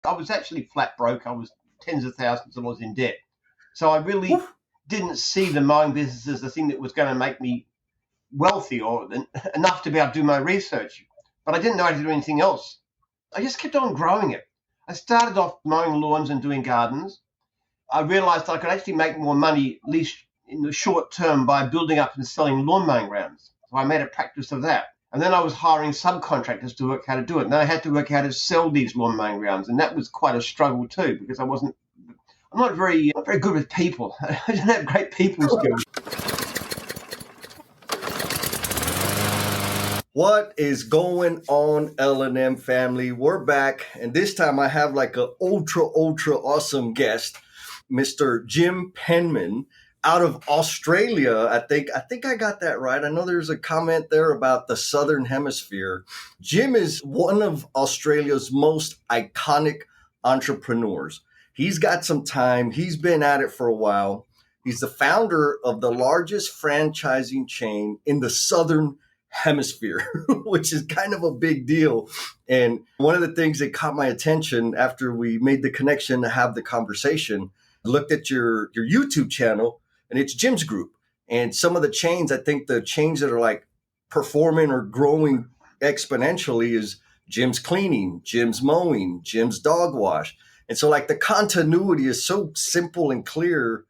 I was actually flat broke. I was tens of thousands of dollars in debt. So I really didn't see the mowing business as the thing that was going to make me wealthy or enough to be able to do my research. But I didn't know how to do anything else. I just kept on growing it. I started off mowing lawns and doing gardens. I realized I could actually make more money, at least in the short term, by building up and selling lawn mowing rounds. So I made a practice of that. And then I was hiring subcontractors to work how to do it. And then I had to work how to sell these lawn mowing rounds. And that was quite a struggle too, because I'm not very good with people. I don't have great people skills. What is going on, L&M family? We're back, and this time I have like an ultra awesome guest, Mr. Jim Penman out of Australia. I think I got that right. I know there's a comment there about the Southern Hemisphere. Jim is one of Australia's most iconic entrepreneurs. He's got some time. He's been at it for a while. He's the founder of the largest franchising chain in the Southern Hemisphere, which is kind of a big deal. And one of the things that caught my attention after we made the connection to have the conversation, I looked at your YouTube channel, and it's Jim's Group. And some of the chains, I think the chains that are like performing or growing exponentially is Jim's Cleaning, Jim's Mowing, Jim's Dog Wash. And so like the continuity is so simple and clear.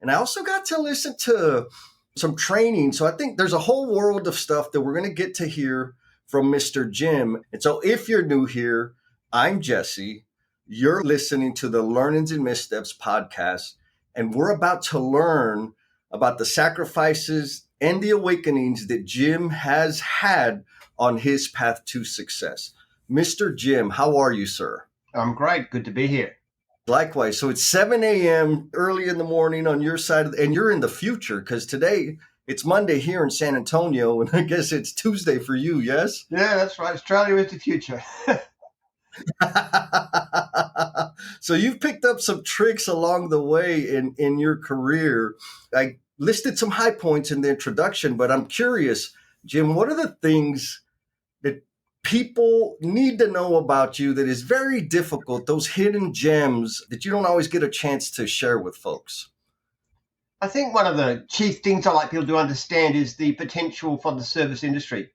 And I also got to listen to some training. So I think there's a whole world of stuff that we're going to get to hear from Mr. Jim. And so if you're new here, I'm Jesse. You're listening to the Learnings and Missteps podcast, and we're about to learn about the sacrifices and the awakenings that Jim has had on his path to success. Mr. Jim, how are you, sir? I'm great. Good to be here. Likewise. So it's 7 a.m. early in the morning on your side, and you're in the future because today it's Monday here in San Antonio, and I guess it's Tuesday for you, yes? Yeah, that's right. Australia is the future. So you've picked up some tricks along the way in your career. I listed some high points in the introduction, but I'm curious, Jim, what are the things that people need to know about you that is very difficult, those hidden gems that you don't always get a chance to share with folks? I think one of the chief things I like people to understand is the potential for the service industry.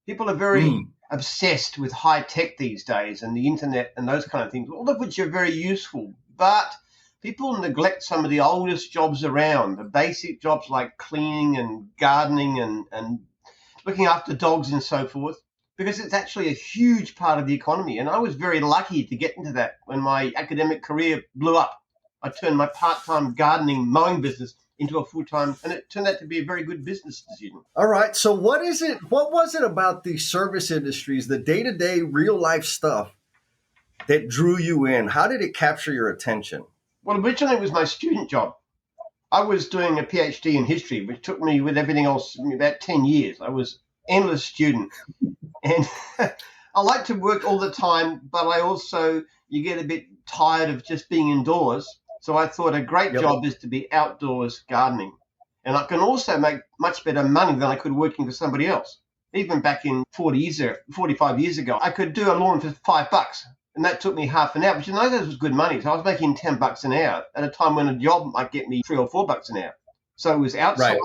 People are very obsessed with high tech these days and the internet and those kind of things, all of which are very useful. But people neglect some of the oldest jobs around, the basic jobs like cleaning and gardening and looking after dogs and so forth, because it's actually a huge part of the economy. And I was very lucky to get into that when my academic career blew up. I turned my part-time gardening mowing business into a full-time, and it turned out to be a very good business decision. All right. So what was it about the service industries, the day-to-day real life stuff that drew you in? How did it capture your attention? Well, originally it was my student job. I was doing a PhD in history, which took me with everything else about 10 years. I was an endless student. And I like to work all the time, but you get a bit tired of just being indoors. So I thought a great job is to be outdoors gardening. And I can also make much better money than I could working for somebody else. Even back in 45 years ago, I could do a lawn for $5. And that took me half an hour, which in those days was good money. So I was making $10 an hour at a time when a job might get me $3 or $4 an hour. So it was outside,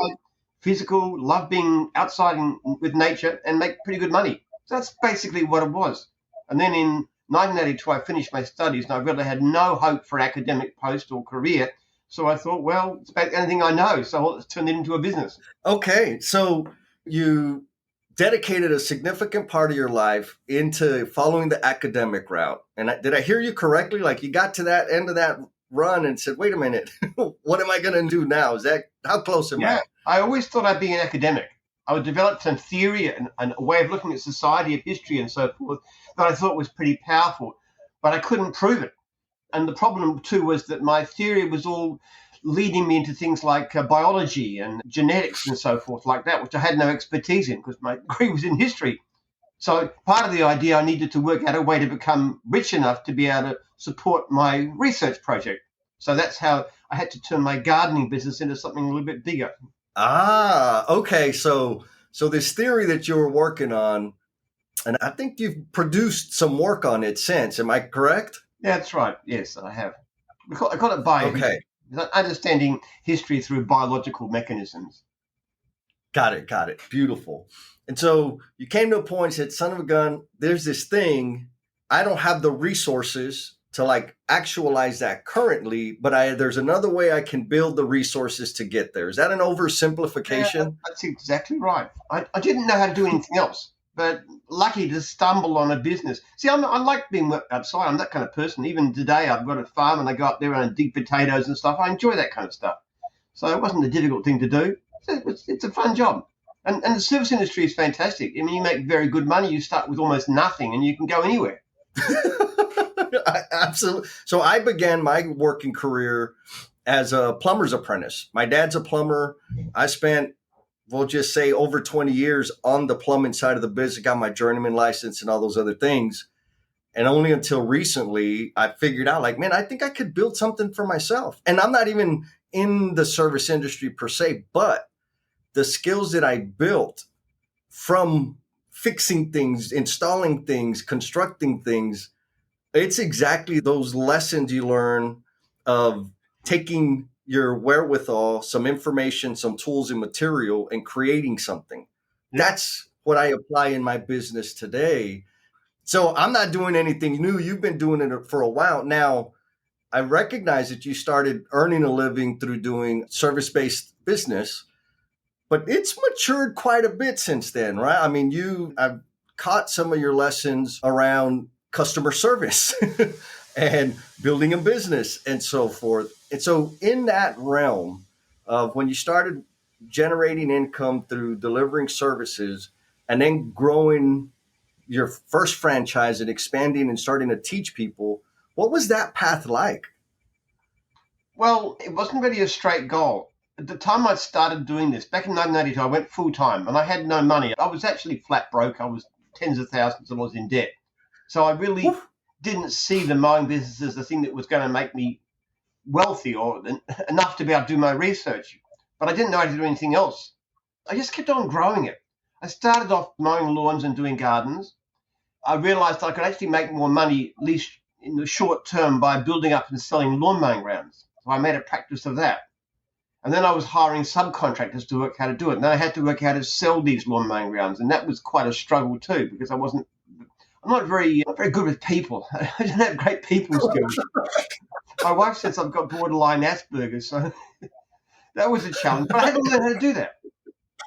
physical, love being outside with nature and make pretty good money. So that's basically what it was. And then in 1982, I finished my studies and I really had no hope for an academic post or career. So I thought, well, it's about anything I know. So let's turn it into a business. Okay. So you dedicated a significant part of your life into following the academic route. And did I hear you correctly? Like you got to that end of that run and said, wait a minute, what am I going to do now? How close am I? I always thought I'd be an academic. I would develop some theory and a way of looking at society, of history and so forth that I thought was pretty powerful, but I couldn't prove it. And the problem too was that my theory was all leading me into things like biology and genetics and so forth like that, which I had no expertise in because my degree was in history. So part of the idea, I needed to work out a way to become rich enough to be able to support my research project. So that's how I had to turn my gardening business into something a little bit bigger. Ah, okay. So this theory that you were working on And I think you've produced some work on it since. Am I correct? Yeah, that's right. Yes, I have. I call it biohistory. Okay. Understanding history through biological mechanisms. Got it. Got it. Beautiful. And so you came to a point and said, son of a gun, there's this thing. I don't have the resources to like actualize that currently, but there's another way I can build the resources to get there. Is that an Yeah, oversimplification? that's exactly right. I didn't know how to do anything else, but lucky to stumble on a business. See, I like being outside. I'm that kind of person. Even today, I've got a farm and I go up there and dig potatoes and stuff. I enjoy that kind of stuff. So it wasn't a difficult thing to do. It's a fun job. And the service industry is fantastic. I mean, you make very good money. You start with almost nothing and you can go anywhere. Absolutely. So I began my working career as a plumber's apprentice. My dad's a plumber. I spent, we'll just say, over 20 years on the plumbing side of the business, got my journeyman license and all those other things. And only until recently, I figured out, like, man, I think I could build something for myself. And I'm not even in the service industry per se, but the skills that I built from fixing things, installing things, constructing things, it's exactly those lessons you learn of taking your wherewithal, some information, some tools and material, and creating something. That's what I apply in my business today. So I'm not doing anything new. You've been doing it for a while. Now, I recognize that you started earning a living through doing service-based business, but it's matured quite a bit since then, right? I mean, I've caught some of your lessons around customer service and building a business and so forth. And so in that realm of when you started generating income through delivering services and then growing your first franchise and expanding and starting to teach people, what was that path like? Well, it wasn't really a straight goal. At the time I started doing this, back in 1982, I went full time and I had no money. I was actually flat broke. I was tens of thousands of dollars in debt. So I really didn't see the mowing business as the thing that was going to make me wealthy or enough to be able to do my research. But I didn't know how to do anything else. I just kept on growing it. I started off mowing lawns and doing gardens. I realized I could actually make more money, at least in the short term, by building up and selling lawn mowing rounds. So I made a practice of that. And then I was hiring subcontractors to work how to do it. And then I had to work how to sell these lawn mowing rounds. And that was quite a struggle too, because I'm not very good with people. I don't have great people skills. My wife says I've got borderline Asperger's, so that was a challenge. But I had to learn how to do that.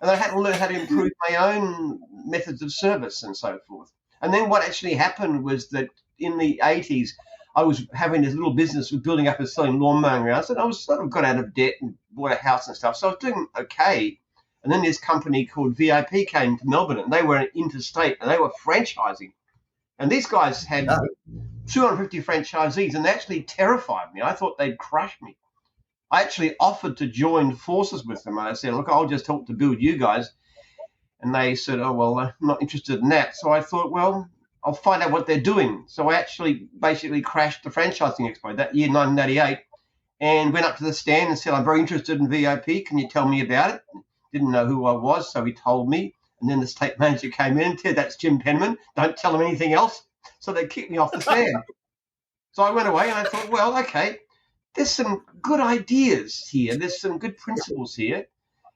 And I had to learn how to improve my own methods of service and so forth. And then what actually happened was that in the 80s, I was having this little business with building up and selling lawn mowing rounds, and I was sort of got out of debt and bought a house and stuff. So I was doing okay. And then this company called VIP came to Melbourne, and they were interstate, and they were franchising. And these guys had 250 franchisees, and they actually terrified me. I thought they'd crush me. I actually offered to join forces with them. And I said, look, I'll just help to build you guys. And they said, oh, well, I'm not interested in that. So I thought, well, I'll find out what they're doing. So I actually basically crashed the franchising expo that year, 1988, and went up to the stand and said, I'm very interested in VIP. Can you tell me about it? Didn't know who I was, so he told me. And then the state manager came in and said, that's Jim Penman. Don't tell him anything else. So they kicked me off the stand. So I went away and I thought, well, okay, there's some good ideas here. There's some good principles here.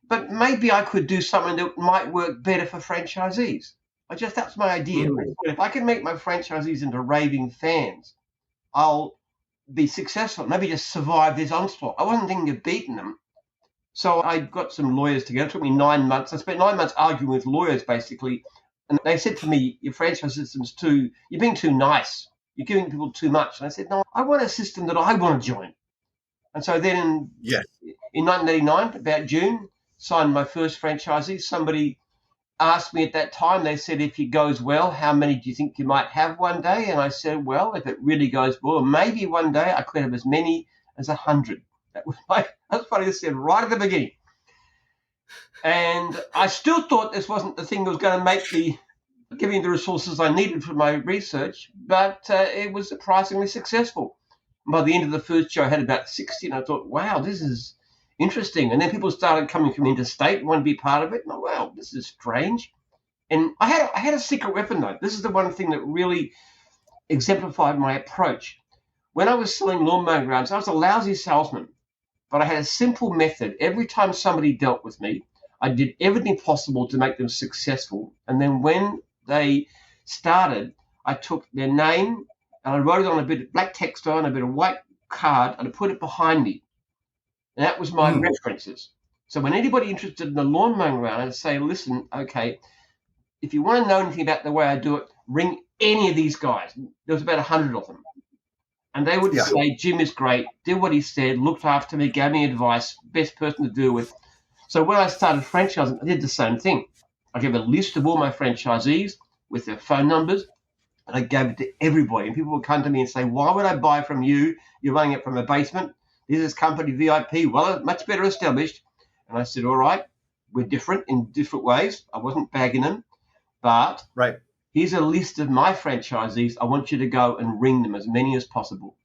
But maybe I could do something that might work better for franchisees. That's my idea. If I can make my franchisees into raving fans, I'll be successful. Maybe just survive this onslaught. I wasn't thinking of beating them. So I got some lawyers together. It took me 9 months. I spent 9 months arguing with lawyers, basically. And they said to me, your franchise system's you're being too nice. You're giving people too much. And I said, no, I want a system that I want to join. And so then in 1989, about June, signed my first franchisee. Somebody asked me at that time, they said, if it goes well, how many do you think you might have one day? And I said, well, if it really goes well, maybe one day I could have as many as 100. That's what I said right at the beginning. And I still thought this wasn't the thing that was going to give me the resources I needed for my research, but it was surprisingly successful. By the end of the first show, I had about 60, and I thought, wow, this is interesting. And then people started coming from interstate and wanted to be part of it. And wow, this is strange. And I had a secret weapon though. This is the one thing that really exemplified my approach. When I was selling lawn mowing grounds, I was a lousy salesman, but I had a simple method. Every time somebody dealt with me, I did everything possible to make them successful. And then when they started, I took their name and I wrote it on a bit of black text on a bit of white card and I put it behind me. And that was my references. So when anybody interested in the lawn mowing ground, I'd say, listen, okay, if you want to know anything about the way I do it, ring any of these guys. There was about 100 of them. And they would say, Jim is great, did what he said, looked after me, gave me advice, best person to deal with. So when I started franchising, I did the same thing. I gave a list of all my franchisees with their phone numbers, and I gave it to everybody. And people would come to me and say, why would I buy from you? You're running it from a basement. This is company VIP, well, much better established. And I said, all right, we're different in different ways. I wasn't bagging them, but here's a list of my franchisees. I want you to go and ring them, as many as possible.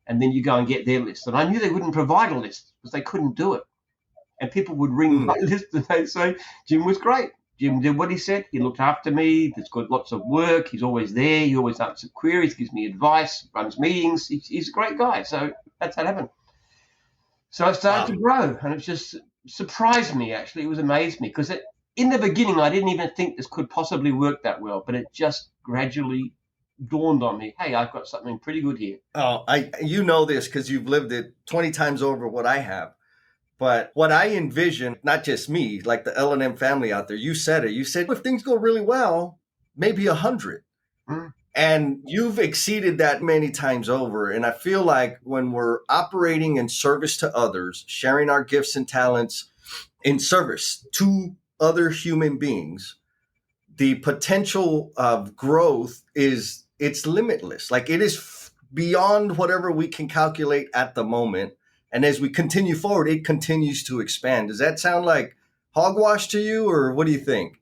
And then you go and get their list. And I knew they wouldn't provide a list because they couldn't do it. And people would ring my list and they'd say, Jim was great. Jim did what he said. He looked after me. He's got lots of work. He's always there. He always answers queries, gives me advice, runs meetings. He's a great guy. So that's how it happened. So I started to grow, and it just surprised me, actually. It was amazed me because in the beginning, I didn't even think this could possibly work that well, but it just gradually dawned on me, hey, I've got something pretty good here. Oh, you know this because you've lived it 20 times over what I have. But what I envision, not just me, like the L&M family out there, you said it. You said if things go really well, maybe 100. And you've exceeded that many times over. And I feel like when we're operating in service to others, sharing our gifts and talents in service to other human beings, the potential of growth it's limitless. Like it is beyond whatever we can calculate at the moment. And as we continue forward, it continues to expand. Does that sound like hogwash to you, or what do you think?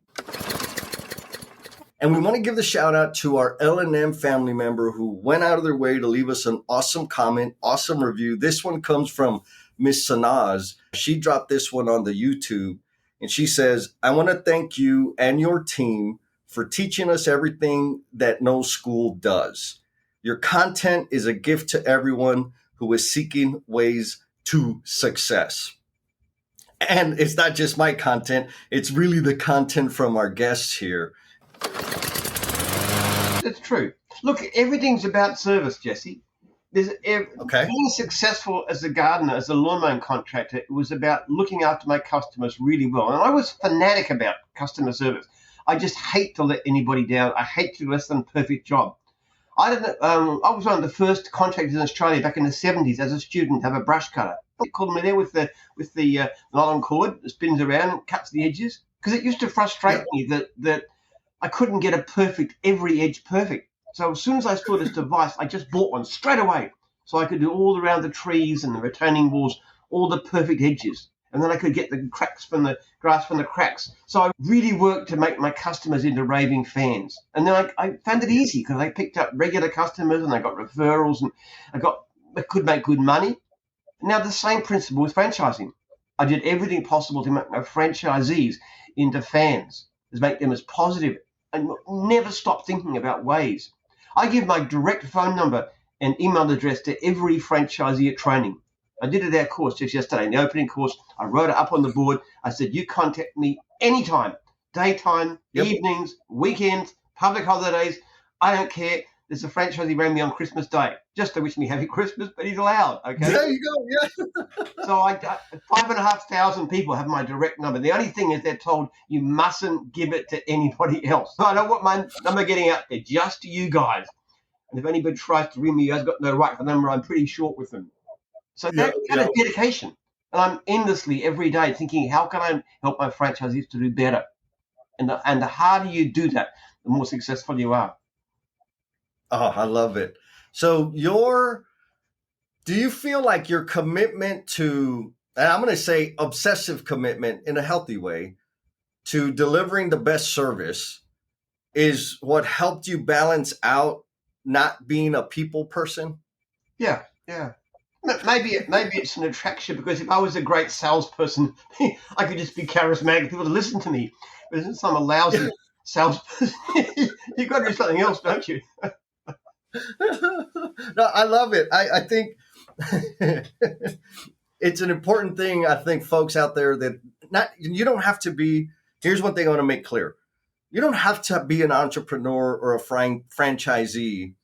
And we want to give the shout out to our L&M family member who went out of their way to leave us an awesome comment, awesome review. This one comes from Miss Sanaz. She dropped this one on the YouTube, and she says, I want to thank you and your team for teaching us everything that no school does. Your content is a gift to everyone who is seeking ways to success. And it's not just my content, it's really the content from our guests here. That's true. Look, everything's about service, Jesse. Being successful as a gardener, as a lawn mowing contractor, it was about looking after my customers really well. And I was fanatic about customer service. I just hate to let anybody down. I hate to do less than a perfect job. I was one of the first contractors in Australia back in the 70s as a student to have a brush cutter. They called me there with the nylon cord that spins around and cuts the edges, because it used to frustrate me that I couldn't get a perfect, every edge perfect. So as soon as I saw this device, I just bought one straight away, so I could do all around the trees and the retaining walls, all the perfect edges. And then I could get the cracks from the grass from the cracks. So I really worked to make my customers into raving fans. And then I found it easy because I picked up regular customers and I got referrals and I could make good money. Now the same principle with franchising. I did everything possible to make my franchisees into fans, to make them as positive, and never stop thinking about ways. I give my direct phone number and email address to every franchisee at training. I did it at our course just yesterday, in the opening course. I wrote it up on the board. I said, you contact me anytime, daytime, evenings, weekends, public holidays. I don't care. There's a franchisee rang me on Christmas Day just to wish me happy Christmas, but he's allowed, okay? There you go, yeah. So 5,500 people have my direct number. The only thing is they're told you mustn't give it to anybody else. So I don't want my number getting out there, just to you guys. And if anybody tries to ring me, I've got no right for the number. I'm pretty short with them. So that's kind of dedication. And I'm endlessly every day thinking, how can I help my franchisees to do better? And the harder you do that, the more successful you are. Oh, I love it. So do you feel like your commitment to, and I'm going to say obsessive commitment in a healthy way, to delivering the best service is what helped you balance out not being a people person? Yeah. Maybe it's an attraction, because if I was a great salesperson, I could just be charismatic. People would listen to me. But since I'm a lousy salesperson. You've got to do something else, don't you? No, I love it. I think it's an important thing. I think folks out there that you don't have to be. Here's one thing I want to make clear: you don't have to be an entrepreneur or a franchisee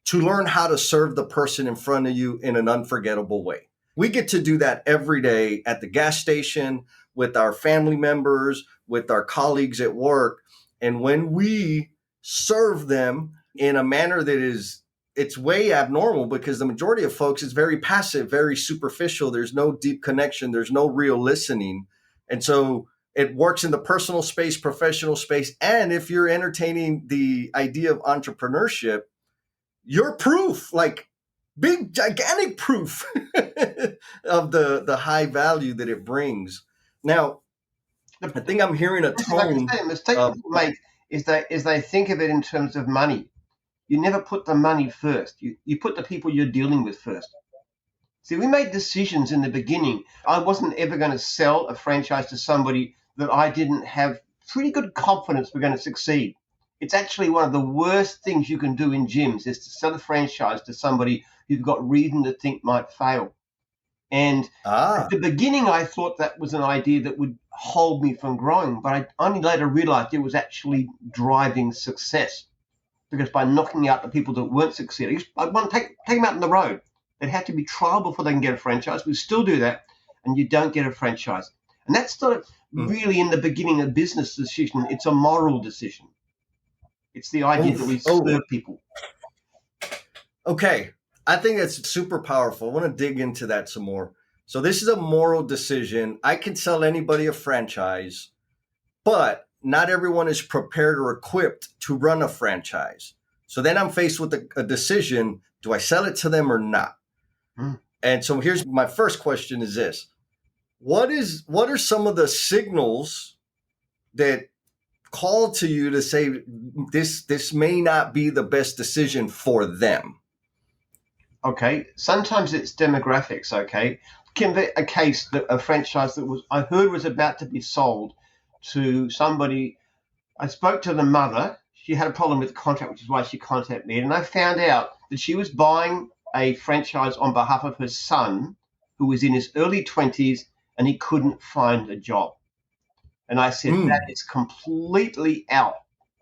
to learn how to serve the person in front of you in an unforgettable way. We get to do that every day at the gas station, with our family members, with our colleagues at work. And when we serve them in a manner that it's way abnormal, because the majority of folks is very passive, very superficial. There's no deep connection. There's no real listening. And so it works in the personal space, professional space. And if you're entertaining the idea of entrepreneurship, you're proof, like big, gigantic proof of the high value that it brings. Now, I think I'm hearing a tone. The mistake people make is they think of it in terms of money. You never put the money first. You put the people you're dealing with first. See, we made decisions in the beginning. I wasn't ever going to sell a franchise to somebody that I didn't have pretty good confidence we're going to succeed. It's actually one of the worst things you can do in gyms is to sell a franchise to somebody you've got reason to think might fail. And at the beginning, I thought that was an idea that would hold me from growing, but I only later realized it was actually driving success. Because by knocking out the people that weren't succeeding, I want to take them out on the road. They'd have to be trial before they can get a franchise. We still do that, and you don't get a franchise. And that's not really in the beginning a business decision. It's a moral decision. It's the idea that we serve people. Okay. I think that's super powerful. I want to dig into that some more. So this is a moral decision. I can sell anybody a franchise, but not everyone is prepared or equipped to run a franchise. So then I'm faced with a decision. Do I sell it to them or not? And so here's my first question is this. What are some of the signals that call to you to say this may not be the best decision for them? Okay, sometimes it's demographics. Okay, a case that a franchise that I heard was about to be sold to somebody. I spoke to the mother. She had a problem with the contract, which is why she contacted me. And I found out that she was buying a franchise on behalf of her son, who was in his early 20s, and he couldn't find a job. And I said, that is completely out.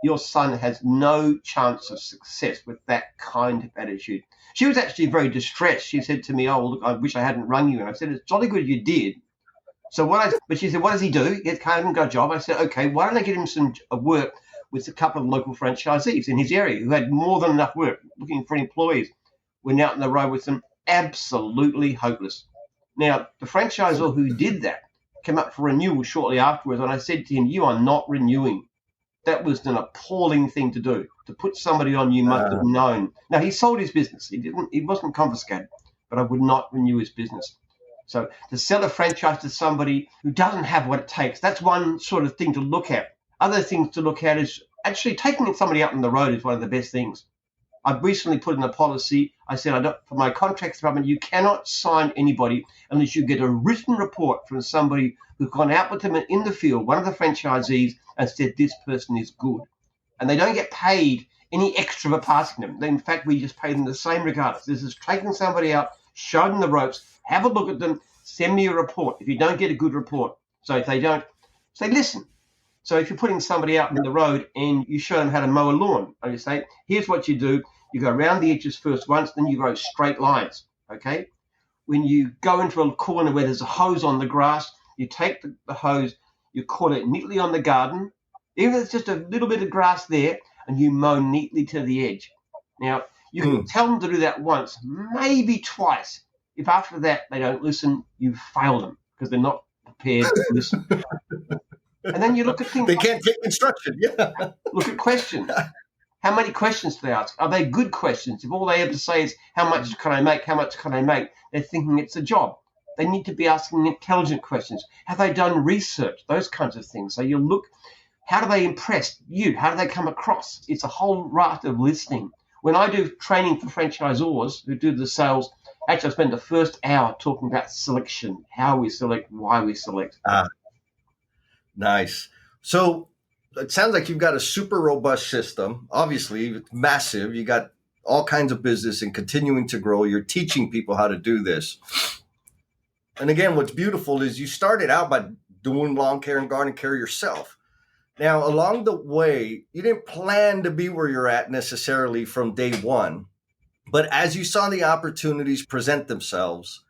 Your son has no chance of success with that kind of attitude. She was actually very distressed. She said to me, oh, look, I wish I hadn't rung you. And I said, it's jolly good you did. But she said, what does he do? He can't even got a job. I said, okay, why don't I get him some work with a couple of local franchisees in his area who had more than enough work looking for employees. Went out on the road with them, absolutely hopeless. Now, the franchisor who did that came up for renewal shortly afterwards, and I said to him, you are not renewing. That was an appalling thing to do. To put somebody on you must have known. Now, he sold his business. He wasn't confiscated, but I would not renew his business. So to sell a franchise to somebody who doesn't have what it takes, that's one sort of thing to look at. Other things to look at is actually taking somebody out on the road is one of the best things. I've recently put in a policy. I said, for my contracts department, you cannot sign anybody unless you get a written report from somebody who's gone out with them in the field, one of the franchisees, and said this person is good. And they don't get paid any extra for passing them. In fact, we just pay them the same regardless. This is taking somebody out, show them the ropes, have a look at them, send me a report if you don't get a good report. So if they don't, say, listen. So if you're putting somebody out on the road and you show them how to mow a lawn, and you say, here's what you do. You go around the edges first once, then you go straight lines, okay? When you go into a corner where there's a hose on the grass, you take the hose, you cut it neatly on the garden, even if it's just a little bit of grass there, and you mow neatly to the edge. Now, you can tell them to do that once, maybe twice. If after that they don't listen, you've failed them because they're not prepared to listen. And then you look at things. They can't take instruction. Yeah. Look at questions. How many questions do they ask? Are they good questions? If all they ever say is, how much can I make? How much can I make? They're thinking it's a job. They need to be asking intelligent questions. Have they done research? Those kinds of things. So you look, how do they impress you? How do they come across? It's a whole raft of listening. When I do training for franchisors who do the sales, actually I spend the first hour talking about selection, how we select, why we select. Nice. So it sounds like you've got a super robust system. Obviously, it's massive. You got all kinds of business and continuing to grow. You're teaching people how to do this. And again, what's beautiful is you started out by doing lawn care and garden care yourself. Now, along the way, you didn't plan to be where you're at necessarily from day one. But as you saw the opportunities present themselves,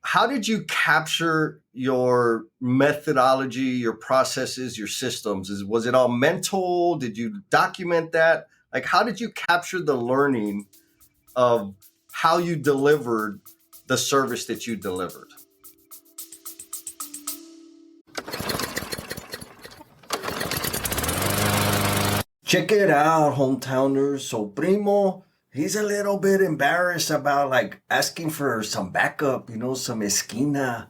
how did you capture your methodology, your processes, your systems? Was it all mental? Did you document that? Like, how did you capture the learning of how you delivered the service that you delivered? Check it out, hometowners. So Primo, he's a little bit embarrassed about like asking for some backup, some esquina.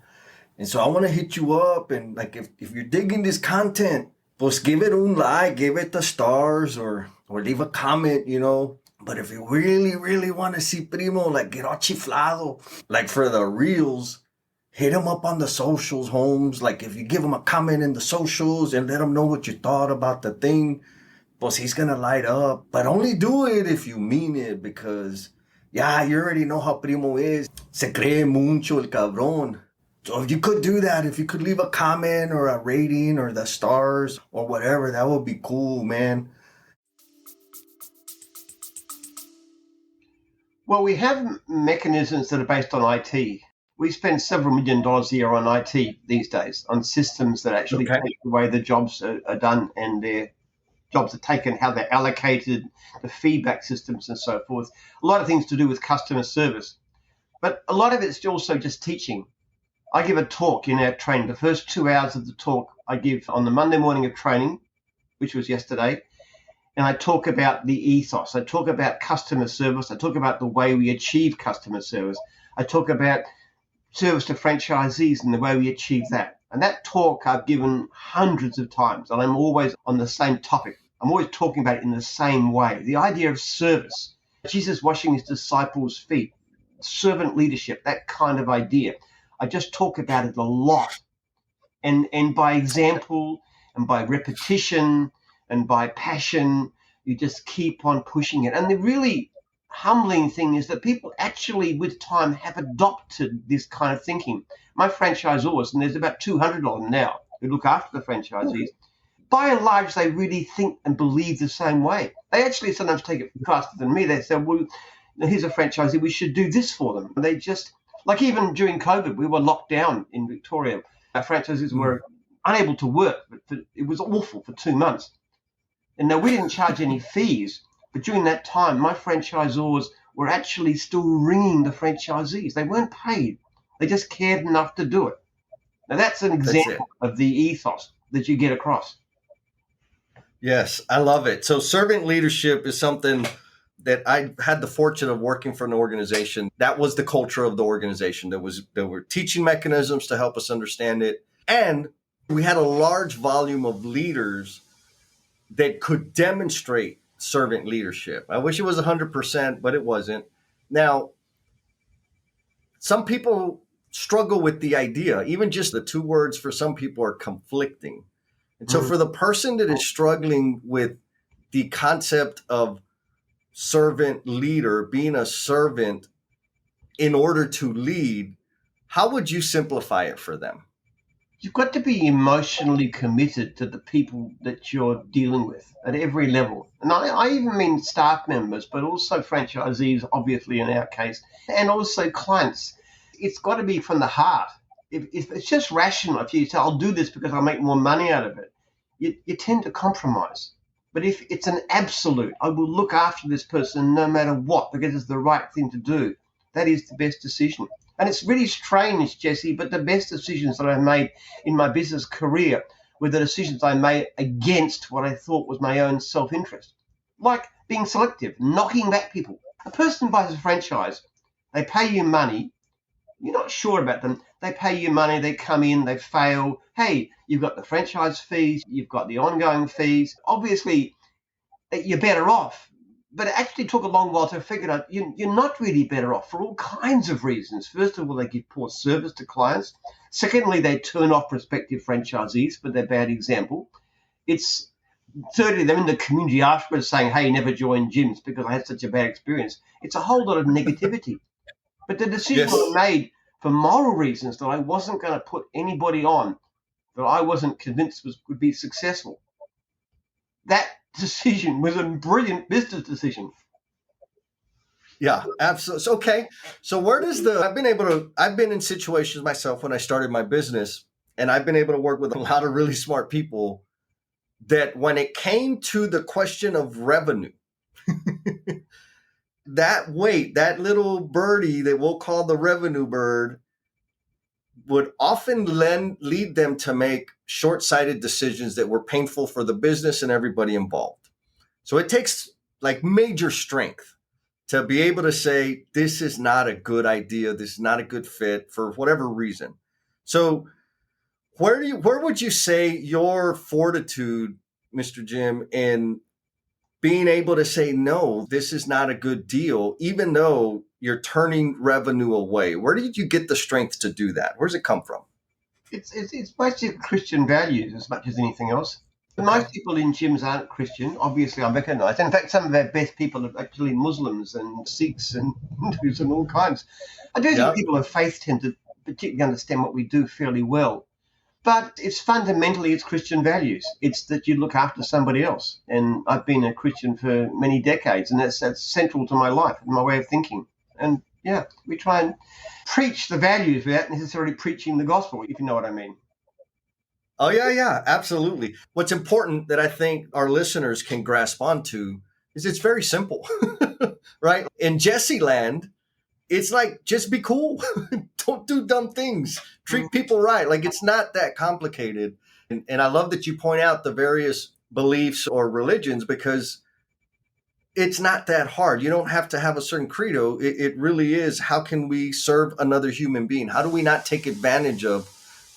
And so I want to hit you up and like if you're digging this content, pues give it un like, give it the stars or leave a comment, But if you really, really want to see Primo like get all chiflado, like for the reels, hit him up on the socials, Holmes. Like if you give him a comment in the socials and let him know what you thought about the thing, pues he's gonna light up. But only do it if you mean it because, yeah, you already know how Primo is. Se cree mucho el cabrón. So if you could do that, if you could leave a comment or a rating or the stars or whatever, that would be cool, man. Well, we have mechanisms that are based on IT. We spend several $1 million a year on IT these days, on systems that actually take the way the jobs are done and their jobs are taken, how they're allocated, the feedback systems and so forth. A lot of things to do with customer service. But a lot of it's also just teaching. I give a talk in our training. The first 2 hours of the talk I give on the Monday morning of training, which was yesterday. And I talk about the ethos. I talk about customer service. I talk about the way we achieve customer service. I talk about service to franchisees and the way we achieve that. And that talk I've given hundreds of times, and I'm always on the same topic. I'm always talking about it in the same way. The idea of service, Jesus washing his disciples' feet, servant leadership, that kind of idea. I just talk about it a lot. And by example and by repetition and by passion, you just keep on pushing it. And the really humbling thing is that people actually, with time, have adopted this kind of thinking. My franchisors, and there's about 200 of them now who look after the franchisees, by and large, they really think and believe the same way. They actually sometimes take it faster than me. They say, well, here's a franchisee, we should do this for them. And they just, like even during COVID, we were locked down in Victoria. Our franchisees were unable to work. But it was awful for 2 months. And now we didn't charge any fees. But during that time, my franchisors were actually still ringing the franchisees. They weren't paid. They just cared enough to do it. Now that's an example of the ethos that you get across. Yes, I love it. So servant leadership is something that I had the fortune of working for an organization. That was the culture of the organization. There were teaching mechanisms to help us understand it. And we had a large volume of leaders that could demonstrate servant leadership. I wish it was 100%, but it wasn't. Now, some people struggle with the idea. Even just the two words for some people are conflicting. And so for the person that is struggling with the concept of servant leader, being a servant in order to lead, how would you simplify it for them? You've got to be emotionally committed to the people that you're dealing with at every level. And I even mean staff members, but also franchisees, obviously in our case, and also clients. It's got to be from the heart. If it's just rational, if you say, I'll do this because I'll make more money out of it, you tend to compromise. But if it's an absolute, I will look after this person no matter what because it's the right thing to do, that is the best decision. And it's really strange, Jesse, but the best decisions that I've made in my business career were the decisions I made against what I thought was my own self-interest. Like being selective, knocking back people. A person buys a franchise, they pay you money, you're not sure about them, they pay you money, they come in, they fail. Hey, you've got the franchise fees, you've got the ongoing fees. Obviously, you're better off. But it actually took a long while to figure out you're not really better off for all kinds of reasons. First of all, they give poor service to clients. Secondly, they turn off prospective franchisees for their bad example. It's Thirdly, they're in the community afterwards saying, hey, never join gyms because I had such a bad experience. It's a whole lot of negativity. But the decision Yes. I made for moral reasons that I wasn't going to put anybody on that I wasn't convinced would be successful, that decision was a brilliant business decision. Yeah, absolutely. Okay. So I've been in situations myself when I started my business, and I've been able to work with a lot of really smart people that when it came to the question of revenue, that little birdie that we'll call the revenue bird would often lead them to make short-sighted decisions that were painful for the business and everybody involved. So it takes like major strength to be able to say, this is not a good idea. This is not a good fit for whatever reason. So where would you say your fortitude, Mr. Jim, in being able to say, no, this is not a good deal, even though you're turning revenue away? Where did you get the strength to do that? Where's it come from? It's basically Christian values as much as anything else. Okay. Most people in gyms aren't Christian. Obviously, I recognise. In fact, some of our best people are actually Muslims and Sikhs and Hindus and all kinds. I do think people of faith tend to particularly understand what we do fairly well. But it's Christian values. It's that you look after somebody else. And I've been a Christian for many decades, and that's central to my life and my way of thinking. And yeah, we try and preach the values without necessarily preaching the gospel, if you know what I mean. Oh, yeah, absolutely. What's important that I think our listeners can grasp onto is it's very simple, right? In Jesse land, it's like, just be cool. Don't do dumb things. Treat people right. Like, it's not that complicated. And I love that you point out the various beliefs or religions, because it's not that hard. You don't have to have a certain credo. It really is, how can we serve another human being? How do we not take advantage of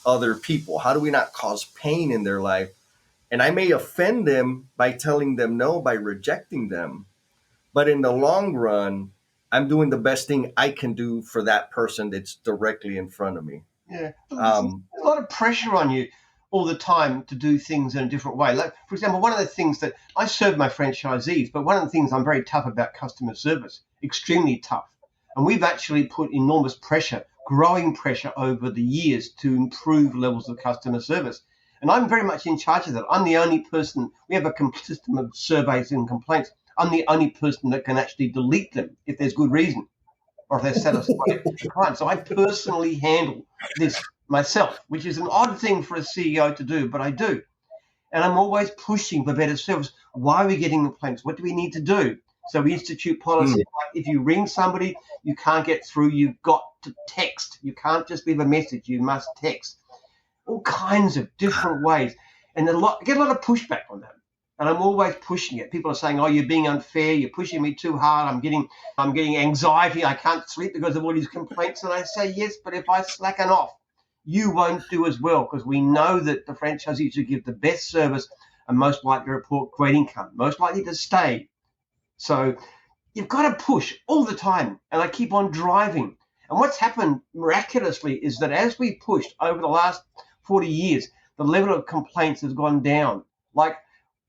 other people? How do we not cause pain in their life? And I may offend them by telling them no, by rejecting them. But in the long run, I'm doing the best thing I can do for that person that's directly in front of me. Yeah. There's a lot of pressure on you all the time to do things in a different way. Like, for example, one of the things that I serve my franchisees, but one of the things I'm very tough about customer service, extremely tough. And we've actually put enormous pressure, growing pressure over the years to improve levels of customer service. And I'm very much in charge of that. I'm the only person, we have a system of surveys and complaints. I'm the only person that can actually delete them if there's good reason or if they're satisfied with the client. So I personally handle this myself, which is an odd thing for a CEO to do, but I do. And I'm always pushing for better service. Why are we getting complaints? What do we need to do? So we institute policies like, if you ring somebody, you can't get through, you've got to text. You can't just leave a message, you must text. All kinds of different ways. And I get a lot of pushback on that. And I'm always pushing it. People are saying, oh, you're being unfair, you're pushing me too hard, I'm getting anxiety, I can't sleep because of all these complaints. And I say, yes, but if I slacken off, you won't do as well, because we know that the franchisees who give the best service are most likely to report great income, most likely to stay. So you've got to push all the time, and I keep on driving. And what's happened miraculously is that as we pushed over the last 40 years, the level of complaints has gone down. Like,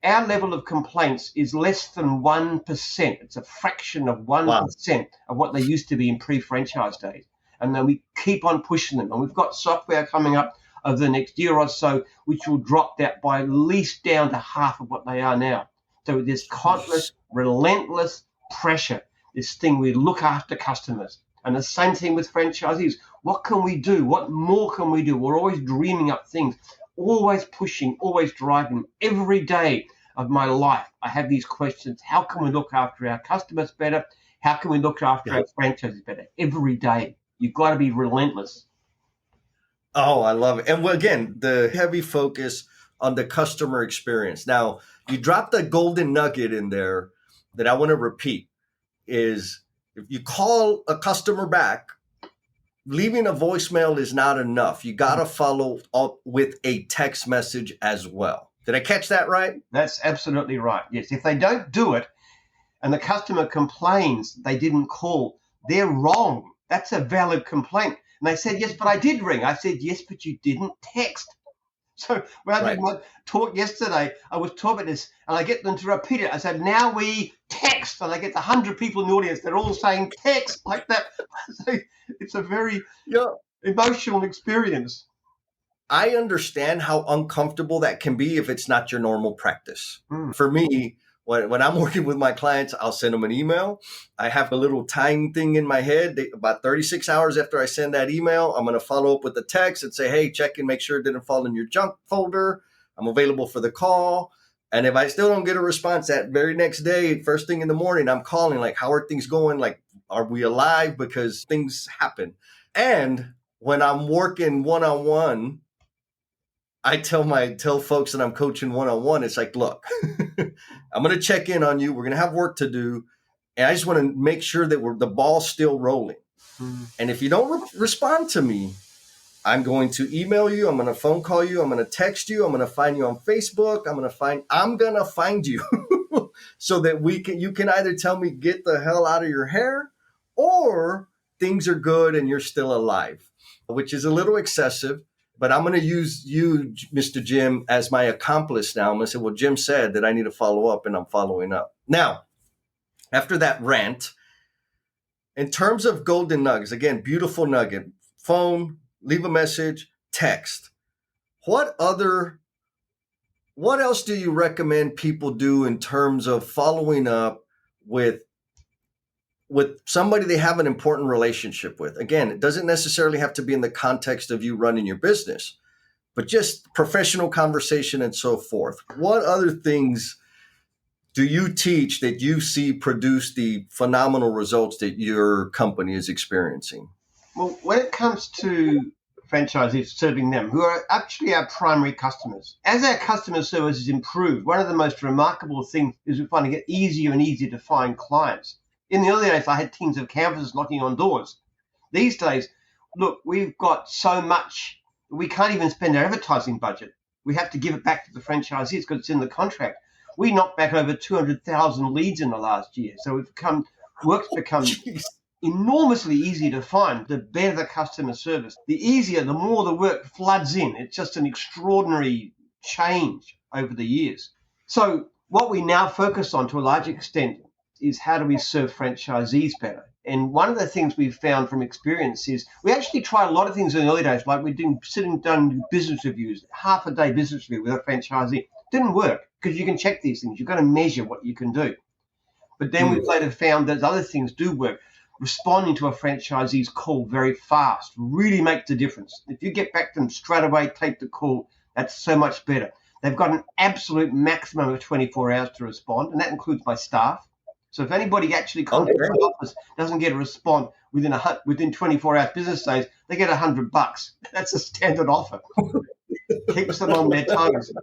our level of complaints is less than 1%. It's a fraction of 1% of what they used to be in pre-franchise days. And then we keep on pushing them. And we've got software coming up over the next year or so, which will drop that by at least down to half of what they are now. So there's countless, relentless pressure, this thing we look after customers. And the same thing with franchisees. What can we do? What more can we do? We're always dreaming up things, always pushing, always driving. Every day of my life, I have these questions. How can we look after our customers better? How can we look after our franchises better? Every day. You've got to be relentless. Oh, I love it. And again, the heavy focus on the customer experience. Now, you dropped a golden nugget in there that I want to repeat is, if you call a customer back, leaving a voicemail is not enough. You got to follow up with a text message as well. Did I catch that right? That's absolutely right. Yes. If they don't do it and the customer complains they didn't call, they're wrong. That's a valid complaint. And they said, yes, but I did ring. I said, yes, but you didn't text. So when I did Right. my talk yesterday, I was talking about this, and I get them to repeat it. I said, now we text, and I get 100 people in the audience. They're all saying text like that. So it's a very Yeah. emotional experience. I understand how uncomfortable that can be if it's not your normal practice. Mm. For me, when I'm working with my clients, I'll send them an email. I have a little time thing in my head. About 36 hours after I send that email, I'm going to follow up with a text and say, hey, check and make sure it didn't fall in your junk folder. I'm available for the call. And if I still don't get a response that very next day, first thing in the morning, I'm calling like, how are things going? Like, are we alive? Because things happen. And when I'm working one-on-one, I tell folks that I'm coaching one-on-one, it's like, look, I'm going to check in on you. We're going to have work to do. And I just want to make sure that the ball's still rolling. Mm. And if you don't respond to me, I'm going to email you. I'm going to phone call you. I'm going to text you. I'm going to find you on Facebook. I'm going to find you so that you can either tell me, get the hell out of your hair, or things are good and you're still alive, which is a little excessive. But I'm going to use you, Mr. Jim, as my accomplice now. I'm going to say, well, Jim said that I need to follow up, and I'm following up. Now, after that rant, in terms of golden nuggets, again, beautiful nugget, phone, leave a message, text. What else do you recommend people do in terms of following up with somebody they have an important relationship with? Again, it doesn't necessarily have to be in the context of you running your business, but just professional conversation and so forth. What other things do you teach that you see produce the phenomenal results that your company is experiencing? Well, when it comes to franchisees, serving them, who are actually our primary customers, as our customer service has improved, one of the most remarkable things is we're finding it easier and easier to find clients. In the early days, I had teams of canvassers knocking on doors. These days, look, we've got so much, we can't even spend our advertising budget. We have to give it back to the franchisees because it's in the contract. We knocked back over 200,000 leads in the last year. So work's become Jeez. enormously easy to find. The better the customer service, the easier, the more the work floods in. It's just an extraordinary change over the years. So what we now focus on to a large extent is how do we serve franchisees better? And one of the things we've found from experience is we actually tried a lot of things in the early days, like we're sitting down business reviews, half a day business review with a franchisee. Didn't work because you can check these things. You've got to measure what you can do. But then we've later found that other things do work. Responding to a franchisee's call very fast really makes a difference. If you get back to them straight away, take the call, that's so much better. They've got an absolute maximum of 24 hours to respond, and that includes my staff. So if anybody actually contacts my office, doesn't get a response within 24 hours business days, they get $100. That's a standard offer. Keeps them on their toes.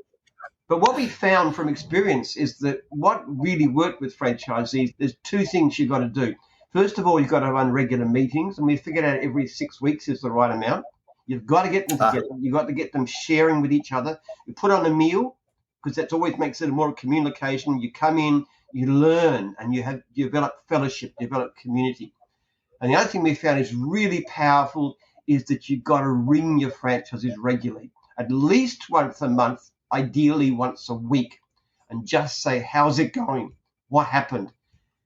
But what we found from experience is that what really worked with franchisees, there's two things you've got to do. First of all, you've got to run regular meetings, and we figured out every 6 weeks is the right amount. You've got to get them together. You've got to get them sharing with each other. You put on a meal, because that always makes it more communication. You come in, you learn, and you develop fellowship, develop community. And the other thing we found is really powerful is that you've got to ring your franchisees regularly, at least once a month, ideally once a week, and just say, how's it going? What happened?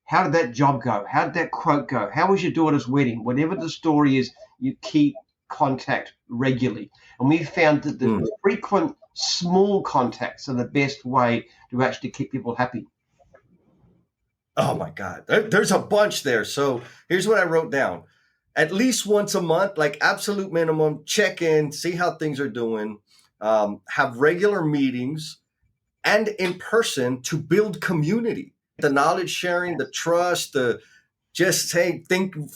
How did that job go? How did that quote go? How was your daughter's wedding? Whatever the story is, you keep contact regularly. And we found that the frequent small contacts are the best way to actually keep people happy. Oh my God, there's a bunch there. So here's what I wrote down. At least once a month, like absolute minimum, check in, see how things are doing, have regular meetings and in person to build community, the knowledge sharing, the trust,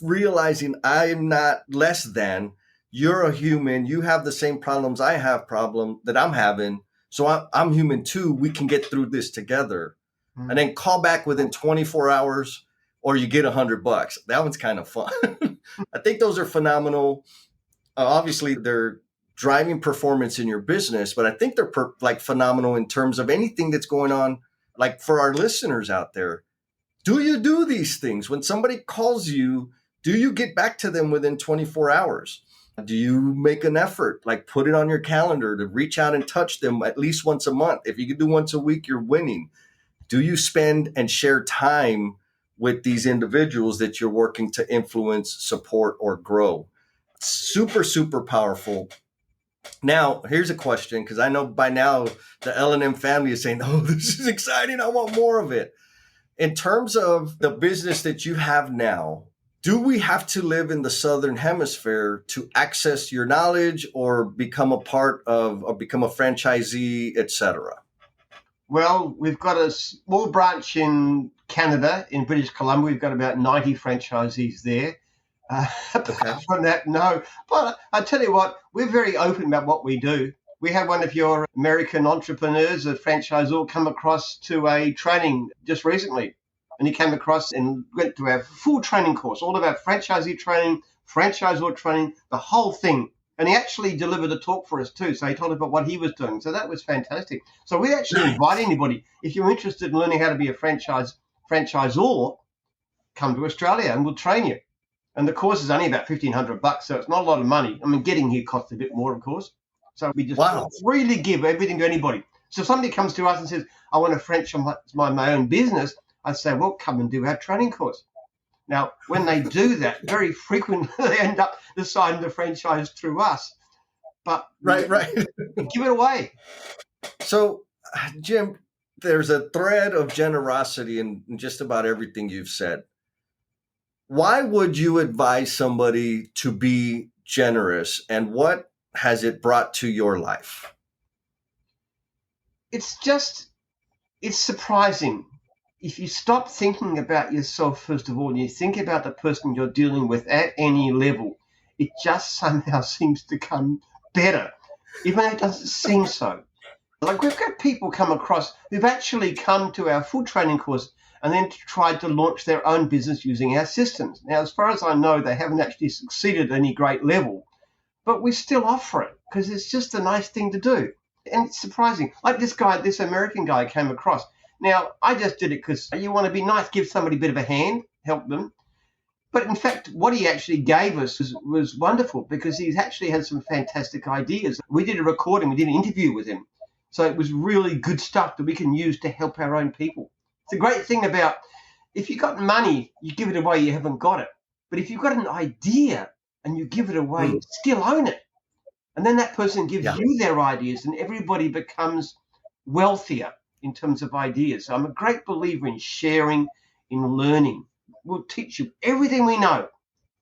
realizing I'm not less than, you're a human, you have the same problems I have that I'm having. So I'm human too. We can get through this together. And then call back within 24 hours or you get $100. That one's kind of fun. I think those are phenomenal. Obviously, they're driving performance in your business, but I think they're phenomenal in terms of anything that's going on. Like for our listeners out there, do you do these things? When somebody calls you, do you get back to them within 24 hours? Do you make an effort, like put it on your calendar to reach out and touch them at least once a month? If you can do once a week, you're winning. Do you spend and share time with these individuals that you're working to influence, support, or grow? Super, super powerful. Now, here's a question, because I know by now the L&M family is saying, oh, this is exciting. I want more of it. In terms of the business that you have now, do we have to live in the Southern Hemisphere to access your knowledge or become a part of or become a franchisee, etc.? Well, we've got a small branch in Canada, in British Columbia. We've got about 90 franchisees there. Apart from that, no. But I tell you what, we're very open about what we do. We had one of your American entrepreneurs, a franchisor, come across to a training just recently. And he came across and went to our full training course, all of our franchisee training, franchisor training, the whole thing. And he actually delivered a talk for us too. So he told us about what he was doing. So that was fantastic. So we actually invite anybody, if you're interested in learning how to be a franchisor, come to Australia and we'll train you. And the course is only about $1,500, so it's not a lot of money. I mean, getting here costs a bit more, of course. So we just freely give everything to anybody. So if somebody comes to us and says, I want to franchise my own business, I say, well, come and do our training course. Now, when they do that, very frequently they end up deciding to franchise through us. But right. Give it away. So, Jim, there's a thread of generosity in just about everything you've said. Why would you advise somebody to be generous, and what has it brought to your life? It's surprising. If you stop thinking about yourself, first of all, and you think about the person you're dealing with at any level, it just somehow seems to come better, even though it doesn't seem so. Like we've got people come across who've actually come to our full training course and then tried to launch their own business using our systems. Now, as far as I know, they haven't actually succeeded at any great level, but we still offer it because it's just a nice thing to do. And it's surprising. Like this American guy came across. Now, I just did it because you want to be nice, give somebody a bit of a hand, help them. But in fact, what he actually gave us was wonderful because he's actually had some fantastic ideas. We did a recording, we did an interview with him. So it was really good stuff that we can use to help our own people. It's a great thing about if you've got money, you give it away, you haven't got it. But if you've got an idea and you give it away, you still own it. And then that person gives you their ideas and everybody becomes wealthier in terms of ideas. So I'm a great believer in sharing, in learning. We'll teach you everything we know.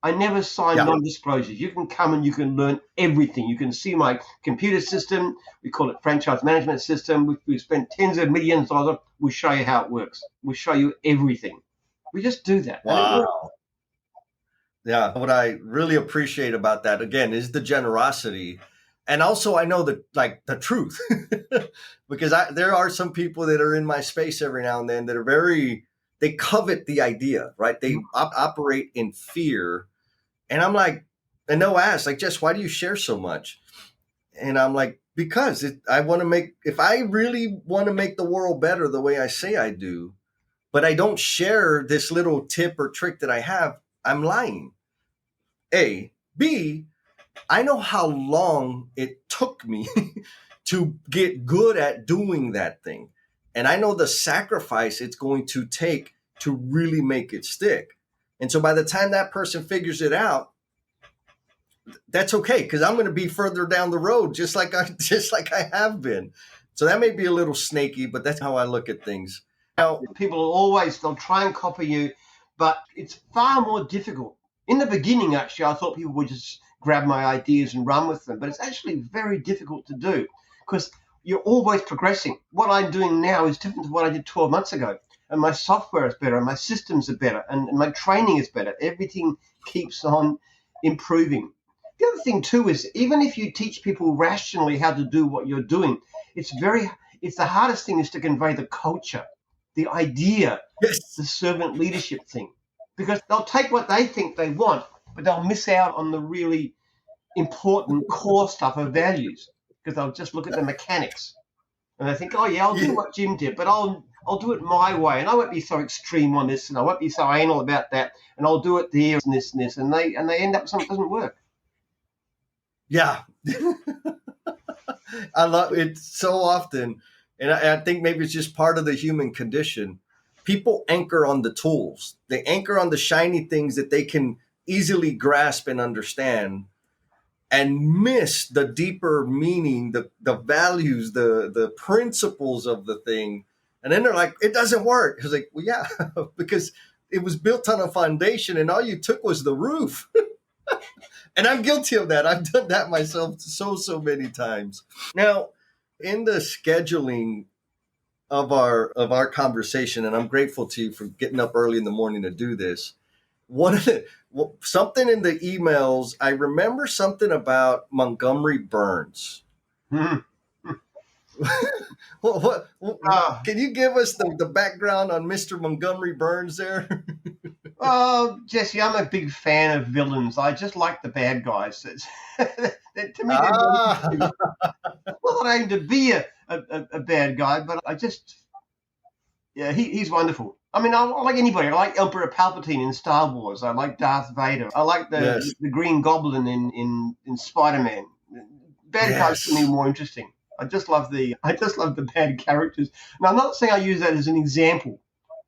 I never sign non-disclosures. You can come and you can learn everything. You can see my computer system. We call it franchise management system. We spent tens of millions of dollars. We'll show you how it works. We'll show you everything. We just do that. Wow. Yeah. What I really appreciate about that, again, is the generosity. And also I know that the truth, because there are some people that are in my space every now and then that are they covet the idea, right? They operate in fear. And I'm like, and they'll ask, like, Jess, why do you share so much? And I'm like, because if I really want to make the world better the way I say I do, but I don't share this little tip or trick that I have, I'm lying. A. B, I know how long it took me to get good at doing that thing. And I know the sacrifice it's going to take to really make it stick. And so by the time that person figures it out, that's okay, because I'm going to be further down the road, just like I have been. So that may be a little snaky, but that's how I look at things. Now, people they'll try and copy you, but it's far more difficult. In the beginning, actually, I thought people would just grab my ideas and run with them, but it's actually very difficult to do because you're always progressing. What I'm doing now is different to what I did 12 months ago. And my software is better, and my systems are better, and my training is better. Everything keeps on improving. The other thing, too, is even if you teach people rationally how to do what you're doing, it's the hardest thing is to convey the culture, the idea, the servant leadership thing. Because they'll take what they think they want, but they'll miss out on the really important core stuff of values because they'll just look at the mechanics. And they think, I'll do what Jim did, but I'll do it my way, and I won't be so extreme on this, and I won't be so anal about that, and I'll do it there and this, and they end up with something that doesn't work. Yeah. I love it so often. And I think maybe it's just part of the human condition. People anchor on the tools, they anchor on the shiny things that they can easily grasp and understand, and miss the deeper meaning, the values, the principles of the thing. And then they're like, it doesn't work. It's like, well, yeah, because it was built on a foundation and all you took was the roof. And I'm guilty of that. I've done that myself so many times. Now, in the scheduling of our conversation, and I'm grateful to you for getting up early in the morning to do this. One of the, something in the emails, I remember something about Montgomery Burns. Hmm. What, can you give us the background on Mr. Montgomery Burns there? Oh, Jesse, I'm a big fan of villains. I just like the bad guys. To me, Ah, not that I aim to be a bad guy, but I just, yeah, he's wonderful. I mean, I like anybody. I like Emperor Palpatine in Star Wars. I like Darth Vader. I like yes, the Green Goblin in Spider-Man. Bad guys to me are yes. more interesting. I just love the bad characters. Now, I'm not saying I use that as an example,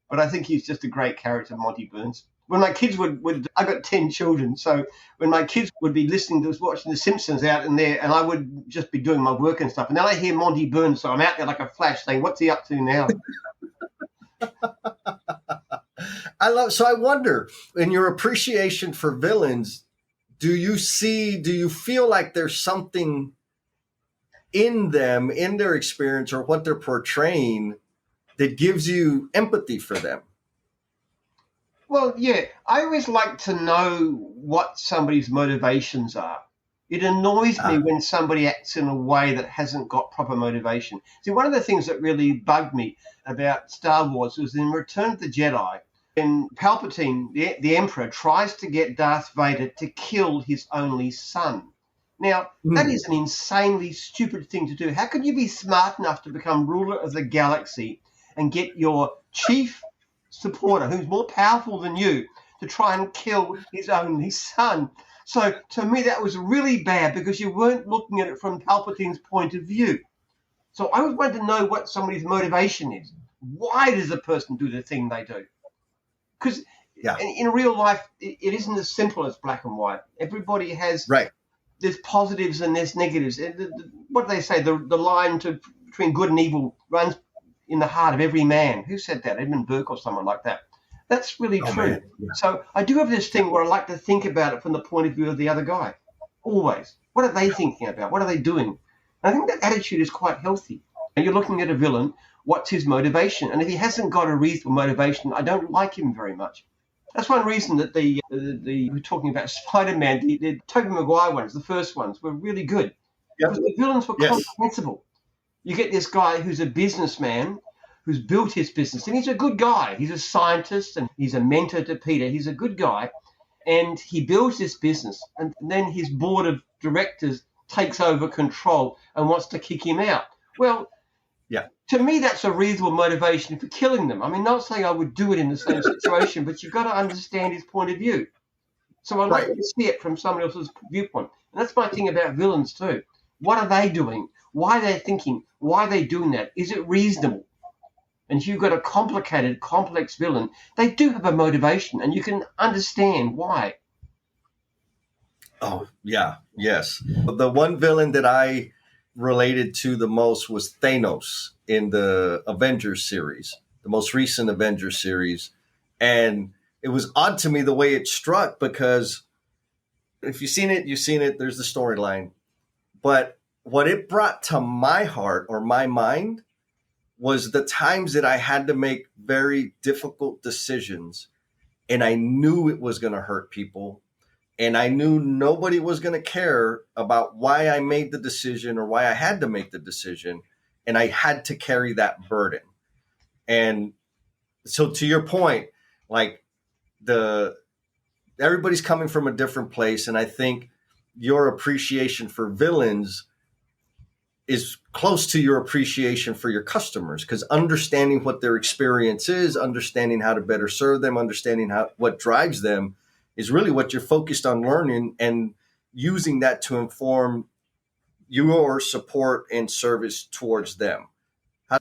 but I think he's just a great character, Monty Burns. When my kids would I got 10 children, so when my kids would be listening to watching The Simpsons out in there, and I would just be doing my work and stuff, and then I hear Monty Burns, so I'm out there like a flash saying, what's he up to now? So I wonder, in your appreciation for villains, do you feel like there's something in them, in their experience or what they're portraying that gives you empathy for them? Well, yeah, I always like to know what somebody's motivations are. It annoys me Ah, when somebody acts in a way that hasn't got proper motivation. See, one of the things that really bugged me about Star Wars was in Return of the Jedi, when Palpatine, the Emperor, tries to get Darth Vader to kill his only son. Now, that mm, is an insanely stupid thing to do. How can you be smart enough to become ruler of the galaxy and get your chief supporter, who's more powerful than you, to try and kill his only son? So to me, that was really bad because you weren't looking at it from Palpatine's point of view. So I always wanted to know what somebody's motivation is. Why does a person do the thing they do? Because yeah, in real life, it isn't as simple as black and white. Everybody has, right. there's positives and there's negatives. What do they say? The line between good and evil runs in the heart of every man. Who said that? Edmund Burke or someone like that. That's really Oh true. man, yeah, So I do have this yeah, thing where I like to think about it from the point of view of the other guy. Always. What are they yeah. thinking about? What are they doing? And I think that attitude is quite healthy. And you're looking at a villain, what's his motivation? And if he hasn't got a reasonable motivation, I don't like him very much. That's one reason that we're talking about Spider-Man, the Tobey Maguire ones, the first ones, were really good Yep. because the villains were Yes. comprehensible. You get this guy who's a businessman who's built his business, and he's a good guy. He's a scientist and he's a mentor to Peter. He's a good guy, and he builds this business, and then his board of directors takes over control and wants to kick him out. Well, Yeah. to me, that's a reasonable motivation for killing them. I mean, not saying I would do it in the same situation, but you've got to understand his point of view. So I like Right. to see it from someone else's viewpoint. And that's my thing about villains too. What are they doing? Why are they thinking? Why are they doing that? Is it reasonable? And if you've got a complicated, complex villain, they do have a motivation, and you can understand why. Oh, yeah. Yes. The one villain that I related to the most was Thanos in the Avengers series, the most recent Avengers series. And it was odd to me the way it struck because if you've seen it, you've seen it. There's the storyline. But what it brought to my heart or my mind was the times that I had to make very difficult decisions and I knew it was going to hurt people and I knew nobody was going to care about why I made the decision or why I had to make the decision. And I had to carry that burden. And so to your point, like the everybody's coming from a different place. And I think your appreciation for villains is close to your appreciation for your customers because understanding what their experience is, understanding how to better serve them, understanding what drives them is really what you're focused on learning. And using that to inform your support and service towards them.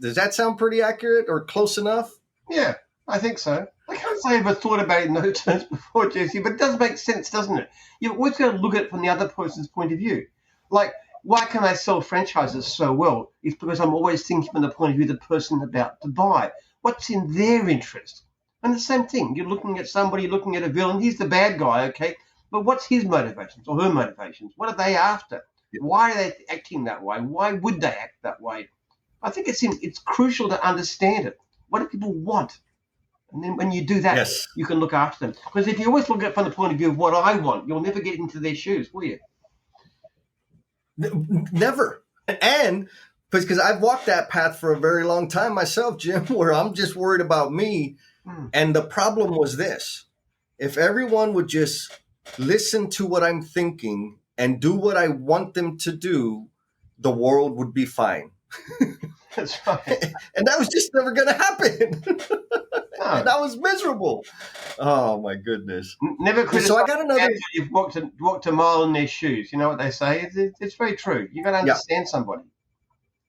Does that sound pretty accurate or close enough? Yeah, I think so. I can't say I ever thought about it in those terms before, Jesse, but it does make sense, doesn't it? You've always got to look at it from the other person's point of view. Like, why can I sell franchises so well? It's because I'm always thinking from the point of view of the person about to buy. What's in their interest? And the same thing, you're looking at somebody, looking at a villain, he's the bad guy, okay? But what's his motivations or her motivations? What are they after? Why are they acting that way? Why would they act that way? I think it's crucial to understand it. What do people want? And then when you do that, Yes. you can look after them. Because if you always look at it from the point of view of what I want, you'll never get into their shoes, will you? Never. And because I've walked that path for a very long time myself, Jim, where I'm just worried about me. And the problem was this. If everyone would just listen to what I'm thinking and do what I want them to do, the world would be fine. That's right. And that was just never going to happen. No. And I was miserable. Oh, my goodness. Never criticize. So I got another. You've walked a mile in their shoes. You know what they say? It's very true. You've got to understand somebody.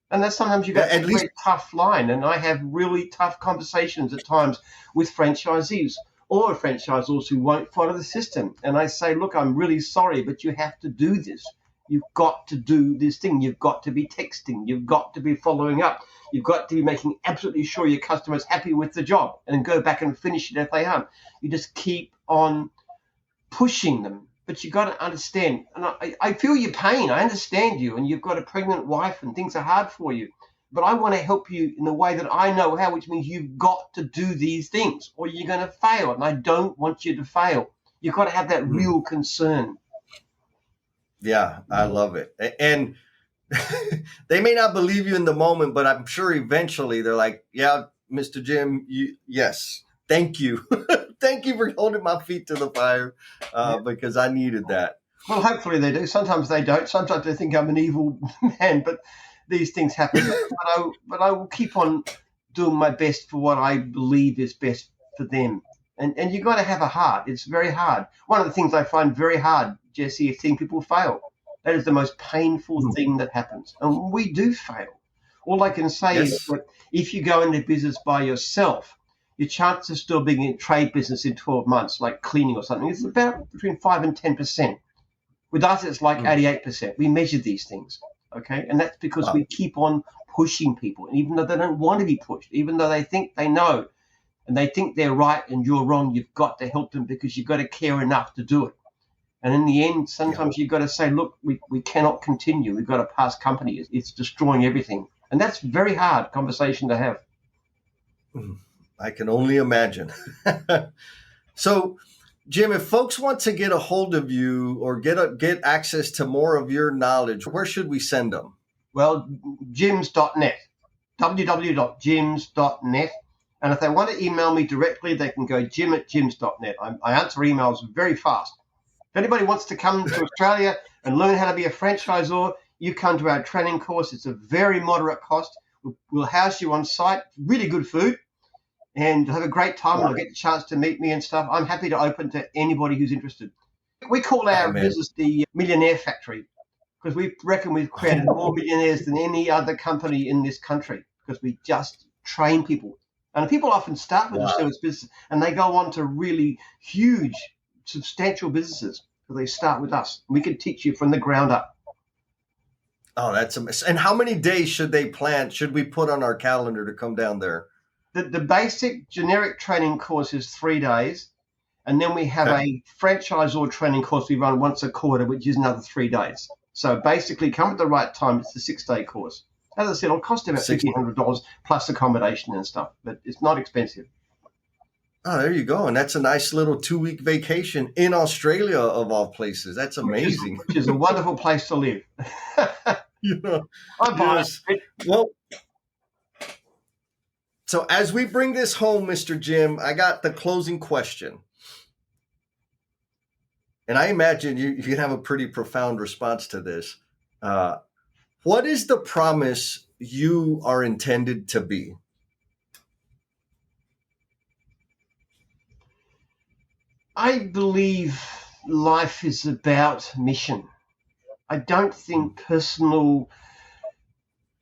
And that's sometimes you've got a very tough line. And I have really tough conversations at times with franchisees or franchisors who won't follow the system. And I say, look, I'm really sorry, but you have to do this. You've got to do this thing. You've got to be texting. You've got to be following up. You've got to be making absolutely sure your customer's happy with the job and then go back and finish it if they aren't. You just keep on pushing them. But you've got to understand, and I feel your pain. I understand you, and you've got a pregnant wife and things are hard for you. But I want to help you in the way that I know how, which means you've got to do these things or you're going to fail. And I don't want you to fail. You've got to have that real concern. Yeah, I love it. And they may not believe you in the moment, but I'm sure eventually they're like, yeah, Mr. Jim, yes, thank you. Thank you for holding my feet to the fire because I needed that. Well, hopefully they do. Sometimes they don't. Sometimes they think I'm an evil man, but these things happen. But I will keep on doing my best for what I believe is best for them. And you've got to have a heart. It's very hard. One of the things I find very hard, Jesse, is seeing people fail. That is the most painful thing that happens. And we do fail. All I can say is that if you go into business by yourself, your chances of still being in trade business in 12 months, like cleaning or something, is about between 5 and 10%. With us, it's like 88%. We measure these things, okay? And that's because we keep on pushing people, and even though they don't want to be pushed, even though they think they know, and they think they're right and you're wrong, you've got to help them because you've got to care enough to do it. And in the end, sometimes you've got to say, look, we cannot continue. We've got to pass company. It's destroying everything. And that's a very hard conversation to have. I can only imagine. So, Jim, if folks want to get a hold of you or get access to more of your knowledge, where should we send them? Well, jims.net, www.jims.net. And if they want to email me directly, they can go jim@jims.net. I answer emails very fast. If anybody wants to come to Australia and learn how to be a franchisor, you come to our training course. It's a very moderate cost. We'll house you on site, really good food, and have a great time. And you'll get the chance to meet me and stuff. I'm happy to open to anybody who's interested. We call our business the Millionaire Factory because we reckon we've created more millionaires than any other company in this country because we just train people. And people often start with a service business and they go on to really huge, substantial businesses because they start with us. We can teach you from the ground up. Oh, that's amazing. And how many days should we put on our calendar to come down there? The basic generic training course is 3 days. And then we have a franchisor training course we run once a quarter, which is another 3 days. So basically come at the right time. It's a 6-day course. As I said, it'll cost about $1,500 plus accommodation and stuff, but it's not expensive. Oh, there you go. And that's a nice little 2-week vacation in Australia, of all places. That's amazing. Which is a wonderful place to live. I'm biased. Well, so as we bring this home, Mr. Jim, I got the closing question. And I imagine you have a pretty profound response to this. What is the promise you are intended to be? I believe life is about mission. I don't think personal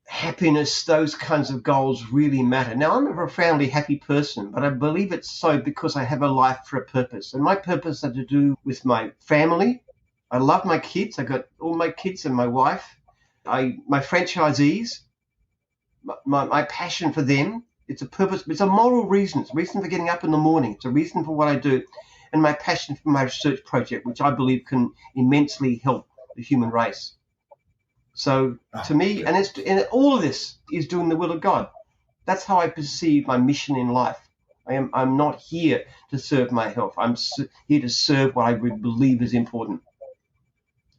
happiness, those kinds of goals really matter. Now, I'm a profoundly happy person, but I believe it's so because I have a life for a purpose. And my purpose had to do with my family. I love my kids. I got all my kids and my wife. My franchisees, my passion for them. It's a purpose. It's a moral reason. It's a reason for getting up in the morning. It's a reason for what I do. And my passion for my research project, which I believe can immensely help the human race. So to me, and all of this is doing the will of God. That's how I perceive my mission in life. I'm not here to serve my health. I'm here to serve what I believe is important.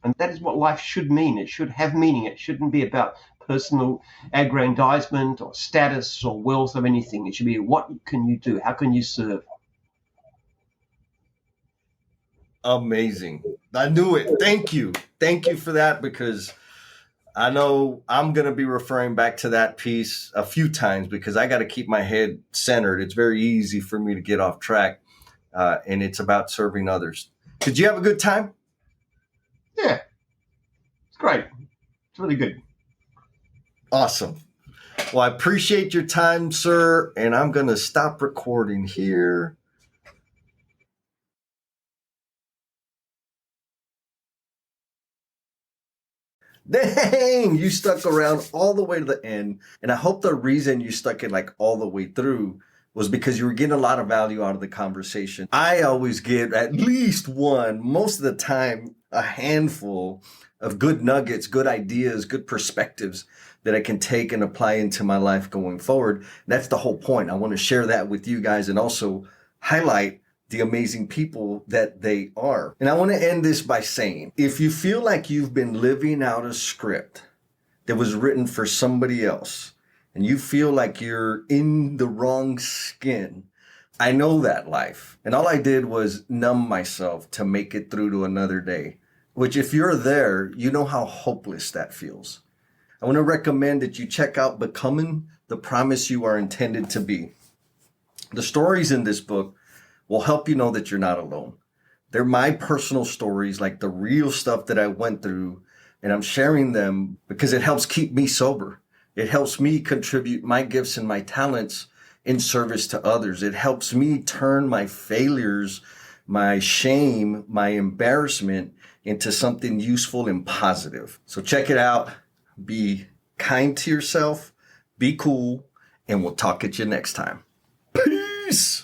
And that is what life should mean. It should have meaning. It shouldn't be about personal aggrandizement or status or wealth or anything. It should be, what can you do? How can you serve? Amazing. I knew it. Thank you. Thank you for that, because I know I'm going to be referring back to that piece a few times because I got to keep my head centered. It's very easy for me to get off track, and it's about serving others. Did you have a good time? Yeah, it's great. It's really good. Awesome. Well, I appreciate your time, sir, and I'm going to stop recording here. Dang, you stuck around all the way to the end. And I hope the reason you stuck it like all the way through was because you were getting a lot of value out of the conversation. I always get at least one, most of the time, a handful of good nuggets, good ideas, good perspectives that I can take and apply into my life going forward. That's the whole point. I want to share that with you guys and also highlight the amazing people that they are. And I want to end this by saying, if you feel like you've been living out a script that was written for somebody else, and you feel like you're in the wrong skin, I know that life. And all I did was numb myself to make it through to another day, which if you're there, you know how hopeless that feels. I want to recommend that you check out Becoming the Promise You Are Intended to Be. The stories in this book will help you know that you're not alone. They're my personal stories, like the real stuff that I went through, and I'm sharing them because it helps keep me sober. It helps me contribute my gifts and my talents in service to others. It helps me turn my failures, my shame, my embarrassment into something useful and positive. So check it out. Be kind to yourself, be cool, and we'll talk at you next time. Peace.